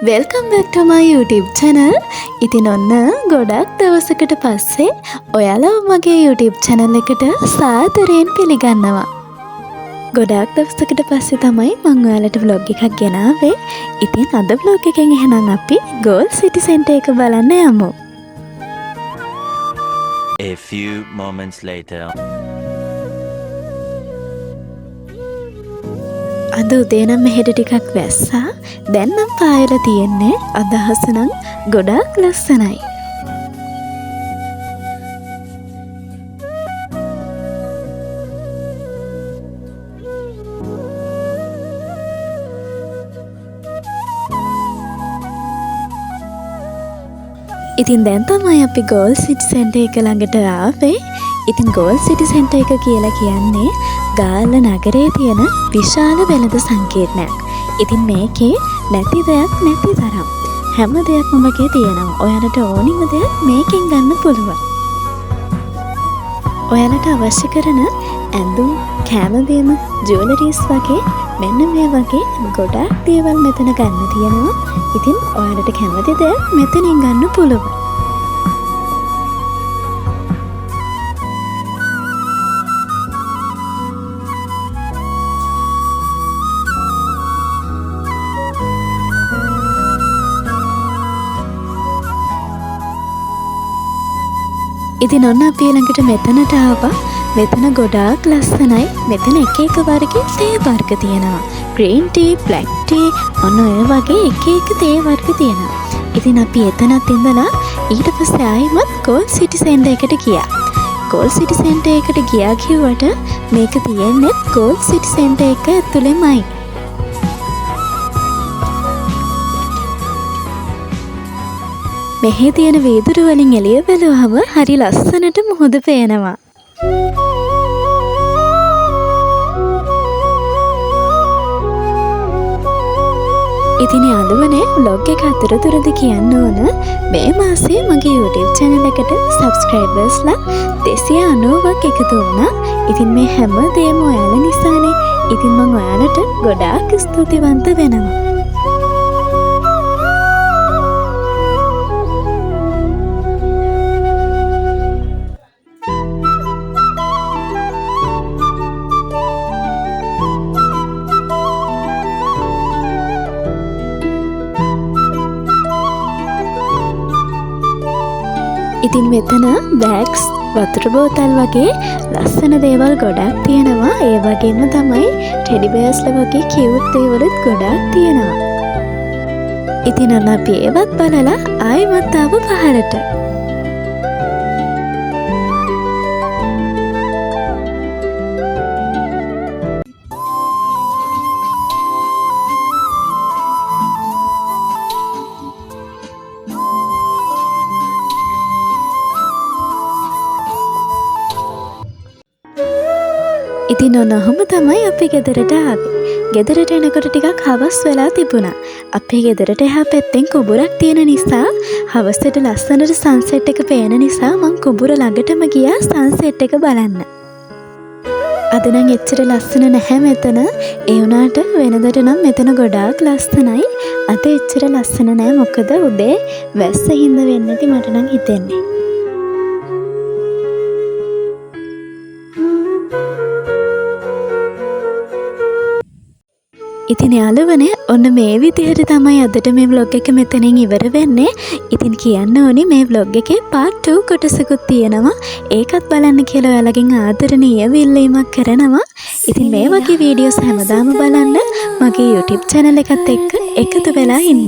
Welcome back to my YouTube channel. ඉතින් ඔන්න ගොඩක් දවසකට පස්සේ ඔයාලා මගේ YouTube channel එකට සාදරයෙන් පිළිගන්නවා. ගොඩක් දවසකට පස්සේ තමයි මම ඔයාලට vlog එකක් ගෙනාවේ. ඉතින් අද vlog එකෙන් එහෙනම් අපි Gold City Center එක බලන්න යමු. A few moments later. අද උදේ නම් මෙහෙට ටිකක් වැස්සා. දැන් නම් පායලා තියෙන්නේ. අදහස නම් ගොඩාක් ලස්සනයි. ඉතින් දැන් තමයි අපි Gold City Center එක ළඟට ආවේ. ඉතින් Gold City Center එක කියලා කියන්නේ ගාල්ල නගරයේ තියෙන විශාල වෙළඳ සංකීර්ණයක්. ඉතින් මේකේ නැති දෙයක් නැති තරම් හැම දෙයක්ම වගේ තියෙනවා. ඔයාලට ඕනිම දෙයක් මේකෙන් ගන්න පුළුවන්. ඔයාලට අවශ්‍ය කරන ඇඳුම්, කෑම බීම, ජුවලරිස් වගේ මෙන්න මේ වගේ ගොඩාක් දේවල් මෙතන ගන්න තියෙනවා. ඉතින් ඔයාලට කැමති දෙයක් මෙතනින් ගන්න පුළුවන්. ඉතින් ඔන්න අපි ළඟට මෙතනට ආවා. මෙතන ගොඩාක් ලස්සනයි. මෙතන එක එක වර්ගයේ තේ වර්ග තියෙනවා. green tea, black tea, ඔන්න ඔය වගේ එක එක තේ වර්ග තියෙනවා. ඉතින් අපි එතනත් ඉඳලා ඊට පස්සේ ආයෙමත් Gold City Center එකට ගියා. Gold City Center එකට ගියා කිව්වට මේක තියෙන්නේ Gold City Center එක ඇතුළෙමයි. මෙහි තියෙන වීදුරු වලින් එළිය බැලුවම හරි ලස්සනට මුහුද පේනවා. ඉතින් යාළුවනේ vlog එක අතරතුරදී කියන්න ඕන මේ මාසේ මගේ YouTube channel එකට subscribersලා 290ක් එකතු වුණා. ඉතින් මේ හැම දෙයක්ම ඔයාලා නිසානේ. ඉතින් මම ඔයාලට ගොඩාක් ස්තුතිවන්ත වෙනවා. ඉතින් මෙතන බෑග්ස්, වතුර බෝතල් වගේ ලස්සන දේවල් ගොඩක් තියෙනවා. ඒ වගේම තමයි ටෙඩි බෑර්ස්ලා වගේ කියුට් දේවලුත් ගොඩක් තියෙනවා. ඉතින් අන්න අපි ඒවත් බලලා ආයෙමත් ආව පහළට. ඉතින් ඔන්නෝම තමයි අපි ගෙදරට ආවේ. ගෙදරට එනකොට ටිකක් හවස් වෙලා තිබුණා. අපේ ගෙදරට එහා පැත්තෙන් කුඹුරක් තියෙන නිසා හවසට ලස්සනට සන්සෙට් එක පේන නිසා මං කුඹුර ළඟටම ගියා සන්සෙට් එක බලන්න. අද නම් එච්චර ලස්සන නැහැ මෙතන. ඒ වුණාට වෙනදට නම් මෙතන ගොඩාක් ලස්සනයි. අද එච්චර ලස්සන නැහැ. මොකද උදේ වැස්ස හින්දා වෙන්න ඇති මට නම් හිතෙන්නේ. ඉතින් යාළුවනේ ඔන්න මේ විදිහට තමයි අදට මේ vlog එක මෙතනින් ඉවර වෙන්නේ. ඉතින් කියන්න ඕනි මේ vlog එකේ part 2 කොටසකුත් තියෙනවා. ඒකත් බලන්න කියලා ඔයාලගෙන් ආදරණීය ඉල්ලීමක් කරනවා. ඉතින් මේ වගේ වීඩියෝස් හැමදාම බලන්න මගේ YouTube channel එකත් එක්ක එකතු වෙලා ඉන්න.